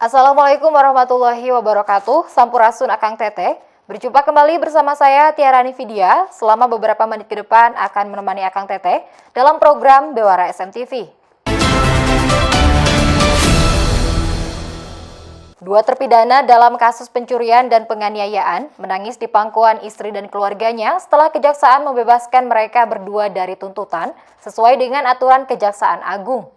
Assalamualaikum warahmatullahi wabarakatuh. Sampurasun Akang Teteh. Berjumpa kembali bersama saya Tiara Nividia. Selama beberapa menit ke depan akan menemani Akang Teteh dalam program Bewara SMTV. Dua terpidana dalam kasus pencurian dan penganiayaan menangis di pangkuan istri dan keluarganya setelah Kejaksaan membebaskan mereka berdua dari tuntutan sesuai dengan aturan Kejaksaan Agung.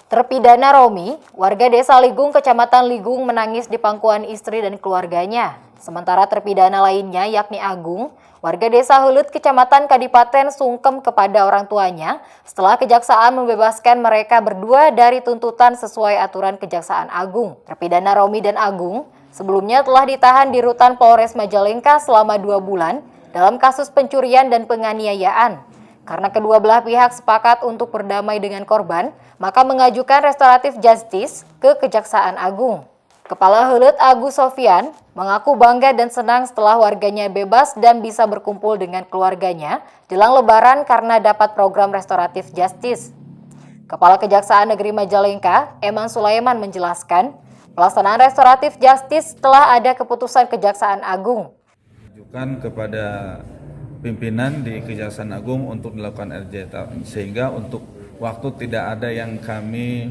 Terpidana Romi, warga desa Ligung, Kecamatan Ligung menangis di pangkuan istri dan keluarganya. Sementara terpidana lainnya yakni Agung, warga desa Hulut, Kecamatan Kadipaten sungkem kepada orang tuanya setelah Kejaksaan membebaskan mereka berdua dari tuntutan sesuai aturan Kejaksaan Agung. Terpidana Romi dan Agung sebelumnya telah ditahan di Rutan Polres Majalengka selama 2 bulan dalam kasus pencurian dan penganiayaan. Karena kedua belah pihak sepakat untuk berdamai dengan korban, maka mengajukan restoratif justice ke Kejaksaan Agung. Kepala Hulut Agus Sofian mengaku bangga dan senang setelah warganya bebas dan bisa berkumpul dengan keluarganya jelang Lebaran karena dapat program restoratif justice. Kepala Kejaksaan Negeri Majalengka, Eman Sulaiman menjelaskan, pelaksanaan restoratif justice setelah ada keputusan Kejaksaan Agung. Ajukan kepada pimpinan di Kejaksaan Agung untuk dilakukan RJ, sehingga untuk waktu tidak ada yang kami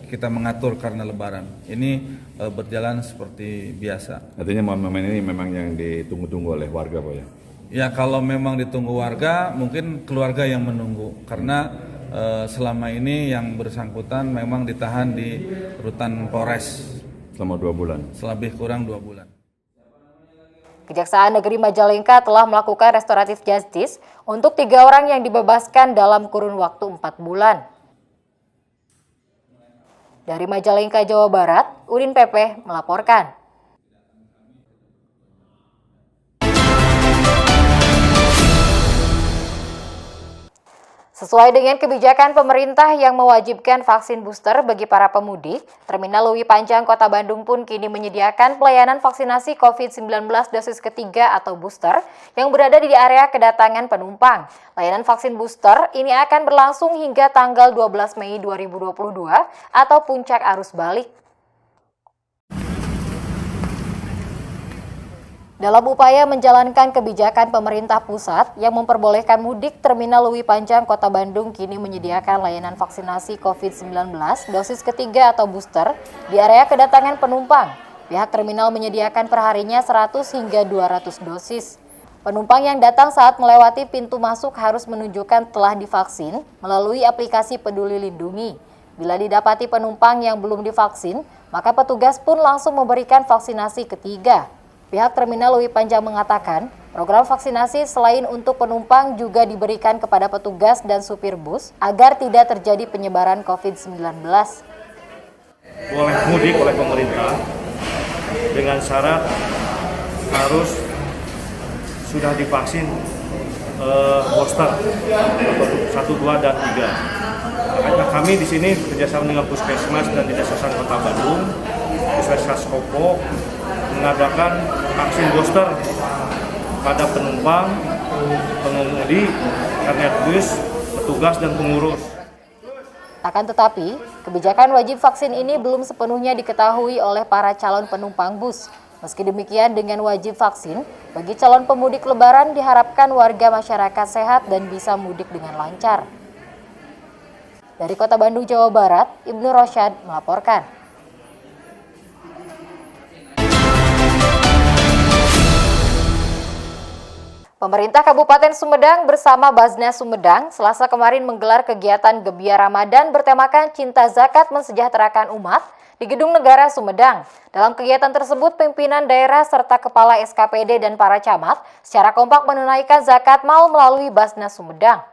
kita mengatur karena Lebaran. Ini berjalan seperti biasa. Artinya momen ini memang yang ditunggu-tunggu oleh warga, Pak ya? Ya, kalau memang ditunggu warga, mungkin keluarga yang menunggu karena selama ini yang bersangkutan memang ditahan di Rutan Polres Selama 2 bulan. Selebih kurang 2 bulan. Kejaksaan Negeri Majalengka telah melakukan restoratif justice untuk 3 orang yang dibebaskan dalam kurun waktu 4 bulan. Dari Majalengka, Jawa Barat, Udin PP melaporkan. Sesuai dengan kebijakan pemerintah yang mewajibkan vaksin booster bagi para pemudik, Terminal Lewi Panjang Kota Bandung pun kini menyediakan pelayanan vaksinasi COVID-19 dosis ketiga atau booster yang berada di area kedatangan penumpang. Layanan vaksin booster ini akan berlangsung hingga tanggal 12 Mei 2022 atau puncak arus balik. Dalam upaya menjalankan kebijakan pemerintah pusat yang memperbolehkan mudik, Terminal Lewi Panjang Kota Bandung kini menyediakan layanan vaksinasi COVID-19 dosis ketiga atau booster di area kedatangan penumpang. Pihak terminal menyediakan perharinya 100 hingga 200 dosis. Penumpang yang datang saat melewati pintu masuk harus menunjukkan telah divaksin melalui aplikasi Peduli Lindungi. Bila didapati penumpang yang belum divaksin, maka petugas pun langsung memberikan vaksinasi ketiga. Pihak Terminal Lewi Panjang mengatakan, program vaksinasi selain untuk penumpang juga diberikan kepada petugas dan supir bus agar tidak terjadi penyebaran COVID-19. Boleh mudik oleh pemerintah dengan syarat harus sudah divaksin booster 1, 2, dan 3. Makanya kami di sini bekerjasama dengan Puskesmas dan Dinas Kesehatan Kota Bandung, Puskesmas Kopo, mengadakan vaksin booster pada penumpang, pengemudi, kernet bus, petugas, dan pengurus. Akan tetapi, kebijakan wajib vaksin ini belum sepenuhnya diketahui oleh para calon penumpang bus. Meski demikian, dengan wajib vaksin, bagi calon pemudik Lebaran diharapkan warga masyarakat sehat dan bisa mudik dengan lancar. Dari Kota Bandung, Jawa Barat, Ibnu Rosyad melaporkan. Pemerintah Kabupaten Sumedang bersama Basnas Sumedang Selasa kemarin menggelar kegiatan Gebiar Ramadan bertemakan Cinta Zakat Mensejahterakan Umat di Gedung Negara Sumedang. Dalam kegiatan tersebut, pimpinan daerah serta kepala SKPD dan para camat secara kompak menunaikan zakat mal melalui Basnas Sumedang.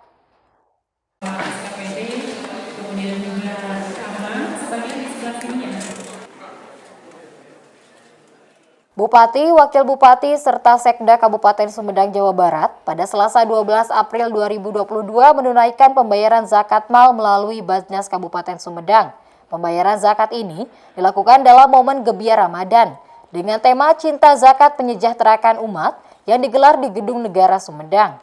Bupati, Wakil Bupati, serta Sekda Kabupaten Sumedang, Jawa Barat pada Selasa 12 April 2022 menunaikan pembayaran zakat mal melalui Basnas Kabupaten Sumedang. Pembayaran zakat ini dilakukan dalam momen Gebiar Ramadan dengan tema Cinta Zakat Menyejahterakan Umat yang digelar di Gedung Negara Sumedang.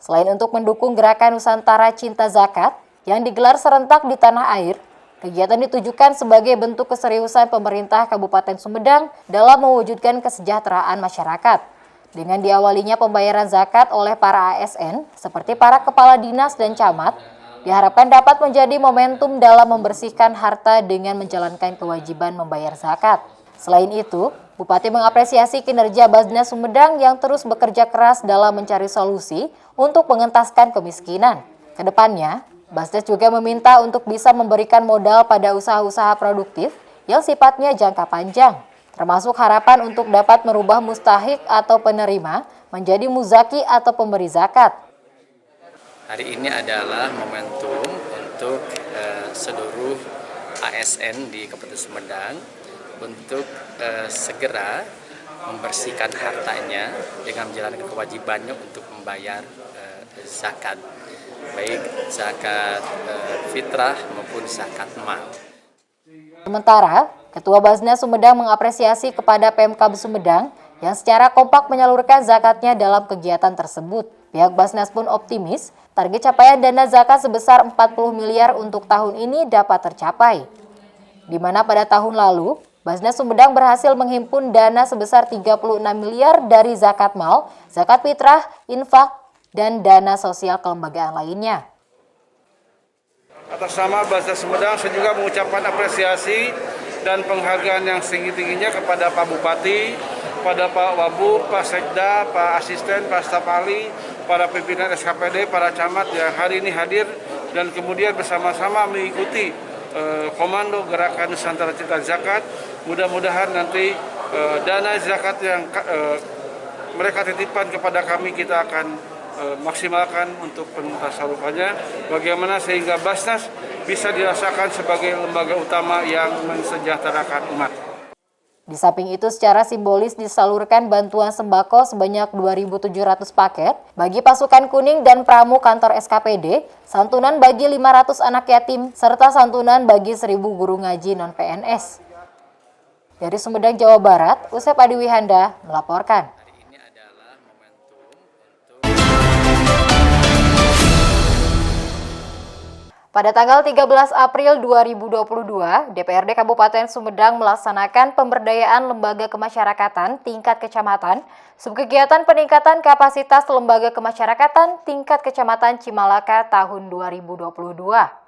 Selain untuk mendukung gerakan Nusantara Cinta Zakat yang digelar serentak di tanah air, kegiatan ditujukan sebagai bentuk keseriusan pemerintah Kabupaten Sumedang dalam mewujudkan kesejahteraan masyarakat. Dengan diawalinya pembayaran zakat oleh para ASN, seperti para kepala dinas dan camat, diharapkan dapat menjadi momentum dalam membersihkan harta dengan menjalankan kewajiban membayar zakat. Selain itu, Bupati mengapresiasi kinerja Basnas Sumedang yang terus bekerja keras dalam mencari solusi untuk mengentaskan kemiskinan. Kedepannya, Basnas juga meminta untuk bisa memberikan modal pada usaha-usaha produktif yang sifatnya jangka panjang, termasuk harapan untuk dapat merubah mustahik atau penerima menjadi muzaki atau pemberi zakat. Hari ini adalah momentum untuk seluruh ASN di Kabupaten Sumedang untuk segera membersihkan hartanya dengan menjalankan kewajibannya untuk membayar zakat, baik zakat fitrah maupun zakat mal. Sementara, Ketua Basnas Sumedang mengapresiasi kepada Pemkab Sumedang yang secara kompak menyalurkan zakatnya dalam kegiatan tersebut. Pihak Basnas pun optimis target capaian dana zakat sebesar 40 miliar untuk tahun ini dapat tercapai. Di mana pada tahun lalu, Basnas Sumedang berhasil menghimpun dana sebesar 36 miliar dari zakat mal, zakat fitrah, infak, dan dana sosial kelembagaan lainnya. Atas nama Basnas Sumedang, saya juga mengucapkan apresiasi dan penghargaan yang setinggi-tingginya kepada Pak Bupati, kepada Pak Wabub, Pak Sekda, Pak Asisten, Pak Staf Ahli, para pimpinan SKPD, para camat yang hari ini hadir dan kemudian bersama-sama mengikuti komando gerakan Nusantara Cinta Zakat. Mudah-mudahan nanti dana zakat yang mereka titipkan kepada kami kita akan maksimalkan untuk pentasarrufannya, bagaimana sehingga Basnas bisa dirasakan sebagai lembaga utama yang mensejahterakan umat. Di samping itu, secara simbolis disalurkan bantuan sembako sebanyak 2.700 paket bagi pasukan kuning dan pramu kantor SKPD, santunan bagi 500 anak yatim, serta santunan bagi 1.000 guru ngaji non-PNS. Dari Sumedang, Jawa Barat, Usep Adiwihanda melaporkan. Pada tanggal 13 April 2022, DPRD Kabupaten Sumedang melaksanakan pemberdayaan lembaga kemasyarakatan tingkat kecamatan, subkegiatan peningkatan kapasitas lembaga kemasyarakatan tingkat kecamatan Cimalaka tahun 2022.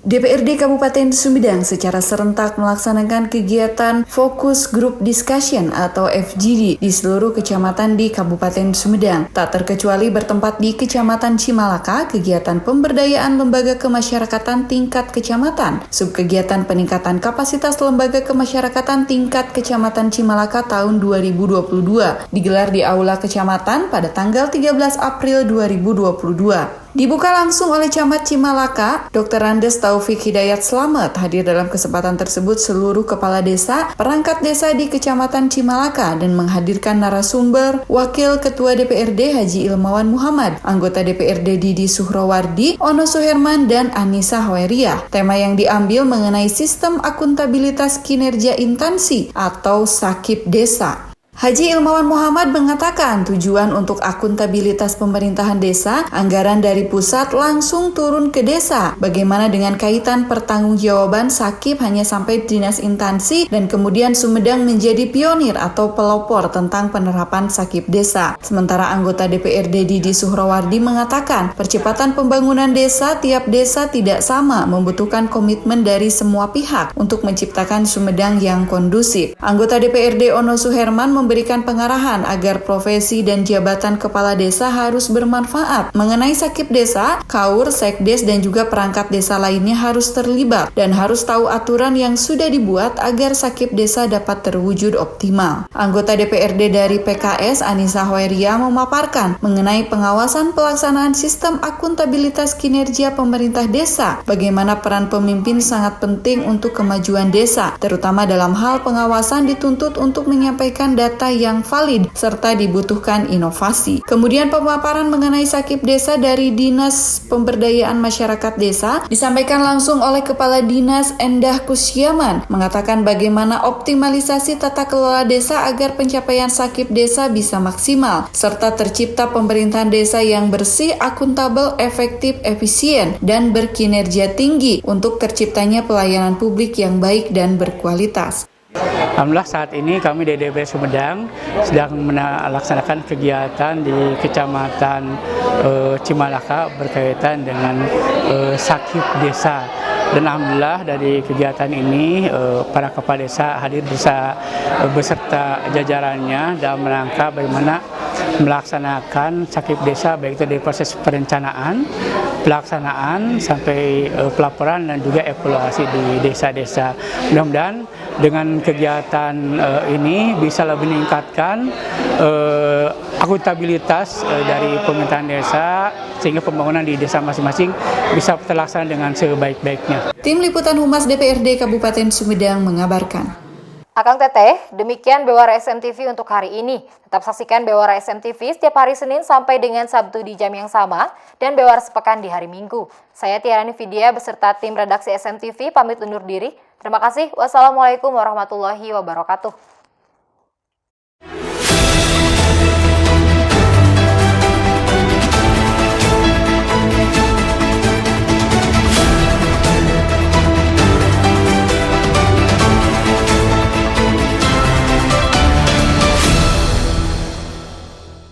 DPRD Kabupaten Sumedang secara serentak melaksanakan kegiatan Focus Group Discussion atau FGD di seluruh kecamatan di Kabupaten Sumedang. Tak terkecuali bertempat di Kecamatan Cimalaka, kegiatan pemberdayaan lembaga kemasyarakatan tingkat kecamatan, subkegiatan peningkatan kapasitas lembaga kemasyarakatan tingkat kecamatan Cimalaka tahun 2022 digelar di Aula Kecamatan pada tanggal 13 April 2022. Dibuka langsung oleh Camat Cimalaka, Dr. Andes Taufik Hidayat Slamet. Hadir dalam kesempatan tersebut seluruh kepala desa, perangkat desa di Kecamatan Cimalaka dan menghadirkan narasumber Wakil Ketua DPRD Haji Ilmawan Muhammad, anggota DPRD Didi Suhrowardi, Ono Suherman, dan Anissa Hoeriah. Tema yang diambil mengenai sistem akuntabilitas kinerja instansi atau SAKIP desa. Haji Ilmawan Muhammad mengatakan tujuan untuk akuntabilitas pemerintahan desa, anggaran dari pusat langsung turun ke desa. Bagaimana dengan kaitan pertanggungjawaban SAKIP hanya sampai dinas instansi dan kemudian Sumedang menjadi pionir atau pelopor tentang penerapan SAKIP desa. Sementara anggota DPRD Didi Suhrowardi mengatakan percepatan pembangunan desa tiap desa tidak sama, membutuhkan komitmen dari semua pihak untuk menciptakan Sumedang yang kondusif. Anggota DPRD Ono Suherman memberikan pengarahan agar profesi dan jabatan kepala desa harus bermanfaat. Mengenai SAKIP desa, KAUR, Sekdes, dan juga perangkat desa lainnya harus terlibat dan harus tahu aturan yang sudah dibuat agar SAKIP desa dapat terwujud optimal. Anggota DPRD dari PKS, Anissa Hoeriah, memaparkan mengenai pengawasan pelaksanaan sistem akuntabilitas kinerja pemerintah desa, bagaimana peran pemimpin sangat penting untuk kemajuan desa, terutama dalam hal pengawasan dituntut untuk menyampaikan data data yang valid serta dibutuhkan inovasi. Kemudian pemaparan mengenai sakip desa dari Dinas Pemberdayaan Masyarakat Desa disampaikan langsung oleh Kepala Dinas Endah Kusyaman, mengatakan bagaimana optimalisasi tata kelola desa agar pencapaian sakip desa bisa maksimal, serta tercipta pemerintahan desa yang bersih, akuntabel, efektif, efisien, dan berkinerja tinggi untuk terciptanya pelayanan publik yang baik dan berkualitas. Alhamdulillah saat ini kami di DPR Sumedang sedang melaksanakan kegiatan di Kecamatan Cimalaka berkaitan dengan sakip desa. Dan alhamdulillah dari kegiatan ini para kepala desa hadir beserta jajarannya dalam rangka bagaimana melaksanakan sakip desa, baik itu dari proses perencanaan, pelaksanaan sampai pelaporan dan juga evaluasi di desa-desa. Mudah-mudahan dengan kegiatan ini bisa lebih meningkatkan akuntabilitas dari pemerintahan desa sehingga pembangunan di desa masing-masing bisa terlaksana dengan sebaik-baiknya. Tim Liputan Humas DPRD Kabupaten Sumedang mengabarkan. Akang Teteh, demikian Bewara SMTV untuk hari ini. Tetap saksikan Bewara SMTV setiap hari Senin sampai dengan Sabtu di jam yang sama dan Bewara sepekan di hari Minggu. Saya Tiarani Vidya beserta tim redaksi SMTV pamit undur diri. Terima kasih. Wassalamualaikum warahmatullahi wabarakatuh.